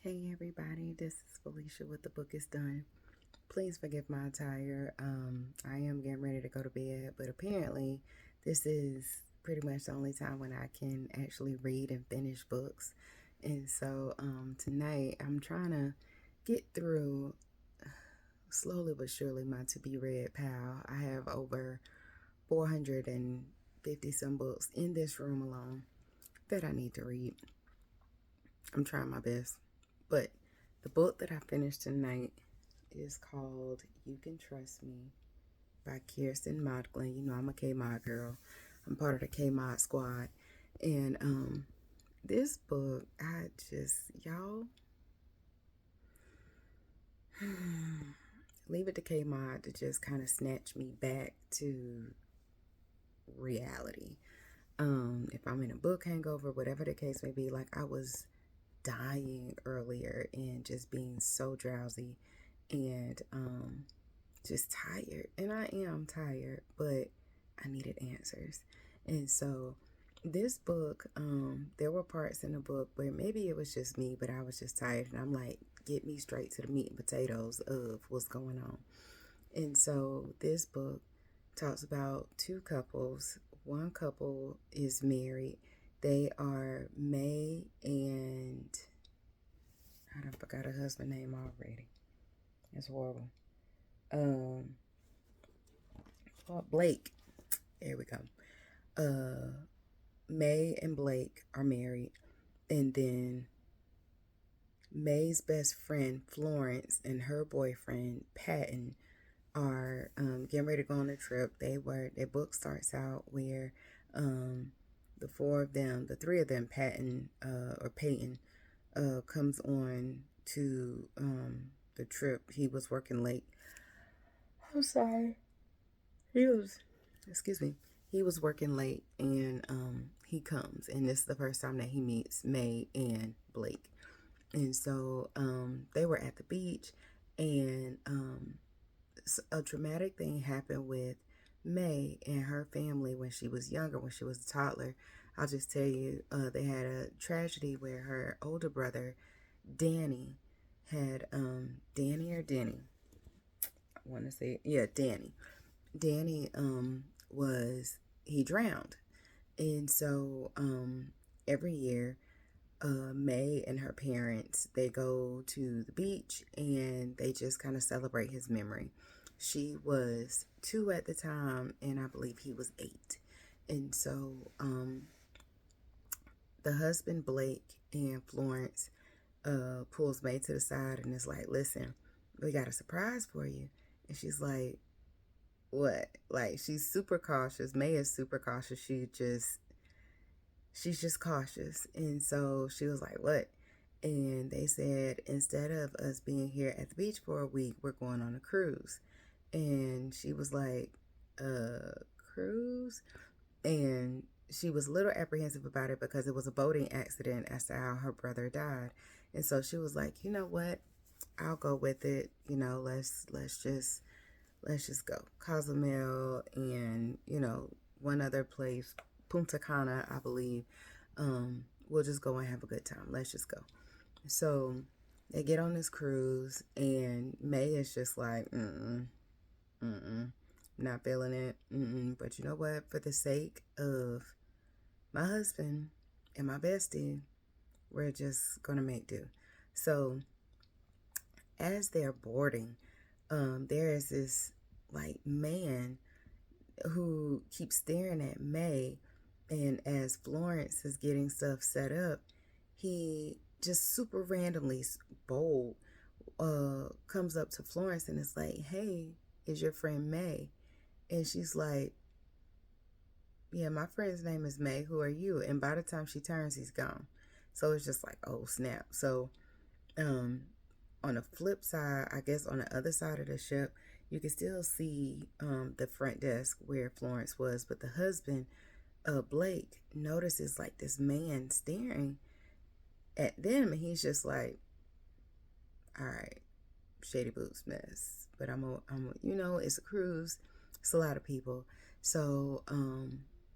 Hey everybody, this is Felicia with The Book is Done. Please forgive my attire. I am getting ready to go to bed, but apparently this is pretty much the only time when I can actually read and finish books. And so tonight I'm trying to get through slowly but surely my to be read pile. I have over 450 some books in this room alone that I need to read. I'm trying my best. But the book that I finished tonight is called You Can Trust Me by Kiersten Modglin. You know, I'm a K-Mod girl. I'm part of the K-Mod squad. And this book, y'all, leave it to K-Mod to just kind of snatch me back to reality. If I'm in a book hangover, whatever the case may be, like I was dying earlier and just being so drowsy and just tired. And I am tired, but I needed answers. And so this book, there were parts in the book where maybe it was just me, but I was just tired. And I'm like, get me straight to the meat and potatoes of what's going on. And so this book talks about two couples. One couple is married. They are May and I done forgot her husband's name already. It's horrible. Um, Blake. There we go. May and Blake are married, and then May's best friend Florence and her boyfriend Patton are getting ready to go on a trip. Their book starts out where the four of them, the three of them, Patton or Peyton, comes on to the trip. He was working late. I'm sorry. He was, excuse me, he was working late and he comes. And this is the first time that he meets May and Blake. And so they were at the beach and a dramatic thing happened with May and her family when she was younger, when she was a toddler. I'll just tell you, they had a tragedy where her older brother, Danny, had Danny or Denny. I want to say, yeah, Danny. Danny was he drowned, and so every year, May and her parents they go to the beach and they just kind of celebrate his memory. She was 2 at the time, and I believe he was 8, and so the husband Blake and Florence pulls May to the side and is like, "Listen, we got a surprise for you," and she's like, what? Like she's super cautious. May is super cautious. She's just cautious. And so she was like, what? And they said, instead of us being here at the beach for a week, we're going on a cruise. And she was like, cruise? And she was a little apprehensive about it because it was a boating accident as to how her brother died. And so she was like, you know what? I'll go with it. You know, let's just go. Cozumel and, one other place, Punta Cana, I believe. We'll just go and have a good time. Let's just go. So they get on this cruise, and May is just like, not feeling it. But you know what? For the sake of my husband and my bestie, we're just going to make do. So as they're boarding, there is this like man who keeps staring at May, and as Florence is getting stuff set up, he just super randomly bold comes up to Florence and is like, "Hey, is your friend May?" And she's like, "Yeah, my friend's name is May. Who are you?" And by the time she turns, he's gone. So it's just like, oh snap. So um, on the flip side, I guess on the other side of the ship, you can still see the front desk where Florence was, but the husband, Blake, notices like this man staring at them, and he's just like, "All right, shady boots mess." But it's a cruise, it's a lot of people, so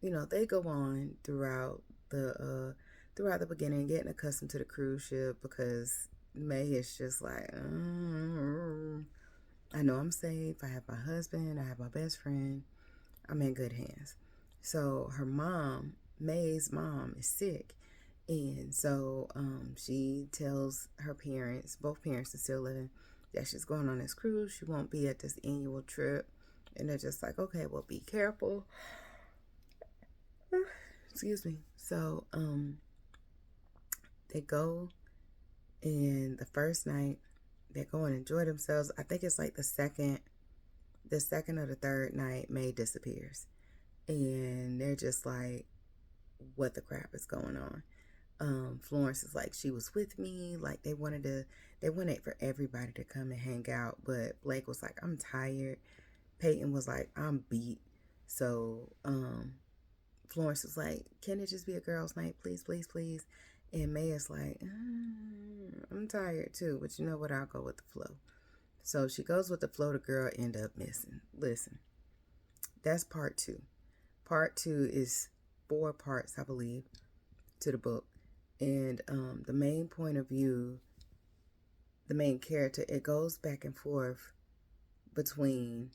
they go on throughout the beginning, getting accustomed to the cruise ship because May is just like, I know I'm safe. I have my husband. I have my best friend. I'm in good hands. So her mom, May's mom, is sick. And so she tells her parents, both parents are still living, that she's going on this cruise. She won't be at this annual trip. And they're just like, okay, well, be careful. Excuse me. So they go, and the first night they go and enjoy themselves. I think it's like the second or the third night, May disappears. And they're just like, what the crap is going on? Florence is like, she was with me. Like they wanted for everybody to come and hang out. But Blake was like, I'm tired. Peyton was like, I'm beat. So, Florence was like, can it just be a girls' night? Please, please, please. And May is like, I'm tired too, but you know what? I'll go with the flow. So she goes with the flow. The girl end up missing. Listen, that's part two. Part two is 4 parts, I believe, to the book. And the main point of view, the main character, it goes back and forth between,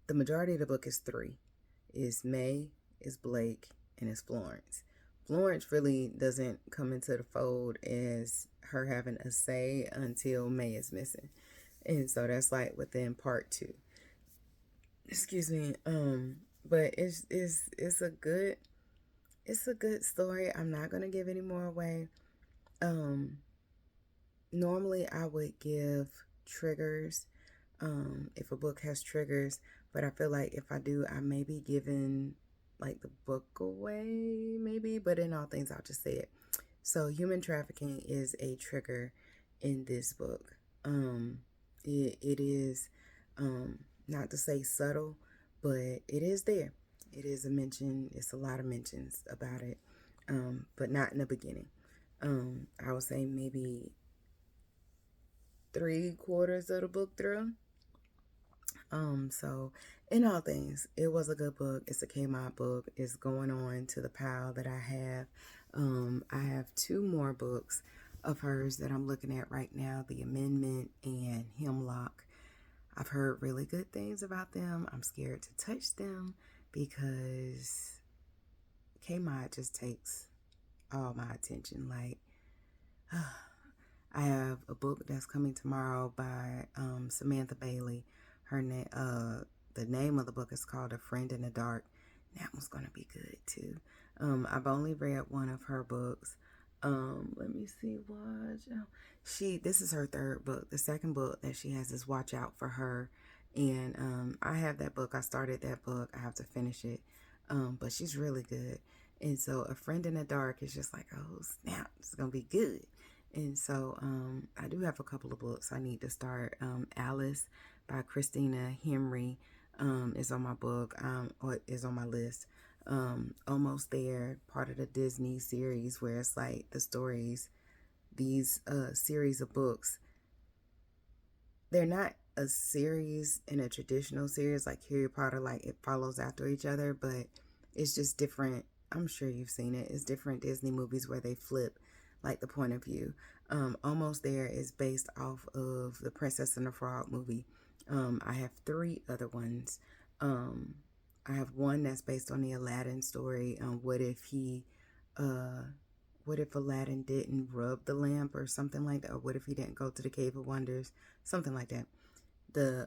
the majority of the book is 3. Is May, is Blake, and is Florence. Florence really doesn't come into the fold as her having a say until May is missing. And so that's like within part 2. Excuse me. But it's a good story. I'm not gonna give any more away. Normally I would give triggers if a book has triggers, but I feel like if I do, I may be giving like the book away, maybe, but in all things, I'll just say it. So human trafficking is a trigger in this book. It is, not to say subtle, but it is there. It is a mention. It's a lot of mentions about it, but not in the beginning. I would say maybe 3/4 of the book through. So in all things, it was a good book. It's a Kmart book. It's going on to the pile that I have. I have 2 more books of hers that I'm looking at right now, The Amendment and Hemlock. I've heard really good things about them. I'm scared to touch them because Kmart just takes all my attention. Like, I have a book that's coming tomorrow by Samantha Bailey. The name of the book is called A Friend in the Dark. That one's gonna be good too. I've only read one of her books. Let me see. This is her 3rd book. The 2nd book that she has is Watch Out for Her, and I have that book. I started that book. I have to finish it. But she's really good. And so A Friend in the Dark is just like, oh snap, it's gonna be good. And so I do have a couple of books I need to start. Alice by Christina Henry is on my book, or is on my list. Almost There, part of the Disney series where it's like the stories, these series of books. They're not a series in a traditional series like Harry Potter, like it follows after each other, but it's just different. I'm sure you've seen it. It's different Disney movies where they flip like the point of view. Almost There is based off of the Princess and the Frog movie. I have 3 other ones. I have one that's based on the Aladdin story. What if Aladdin didn't rub the lamp or something like that? Or what if he didn't go to the Cave of Wonders? Something like that. The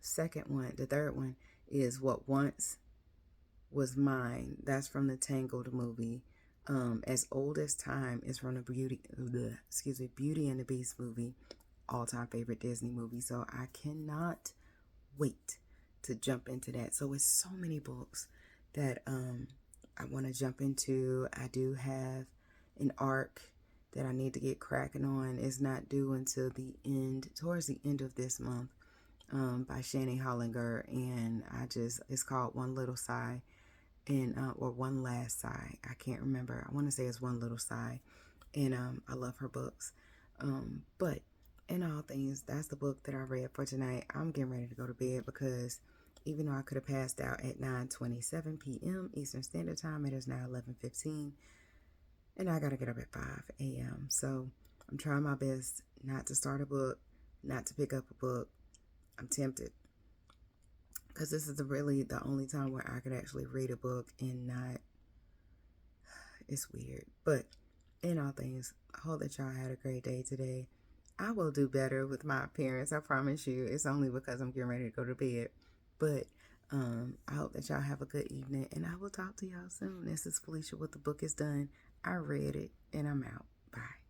the 3rd one is What Once Was Mine. That's from the Tangled movie. As Old as Time is from the Beauty and the Beast movie. All-time favorite Disney movie. So I cannot wait to jump into that. So it's so many books that I want to jump into. I do have an arc that I need to get cracking on. It's not due until towards the end of this month, by Shani Hollinger, and it's called One Little Sigh, and or One Last Sigh. I can't remember. I want to say it's One Little Sigh, and I love her books. But in all things, that's the book that I read for tonight. I'm getting ready to go to bed because even though I could have passed out at 9:27 p.m. Eastern Standard Time, it is now 11:15, and I gotta get up at 5 a.m. So I'm trying my best not to start a book, not to pick up a book. I'm tempted because this is really the only time where I could actually read a book and not. It's weird. But in all things, I hope that y'all had a great day today. I will do better with my appearance. I promise you. It's only because I'm getting ready to go to bed. But I hope that y'all have a good evening. And I will talk to y'all soon. This is Felicia with The Book Is Done. I read it and I'm out. Bye.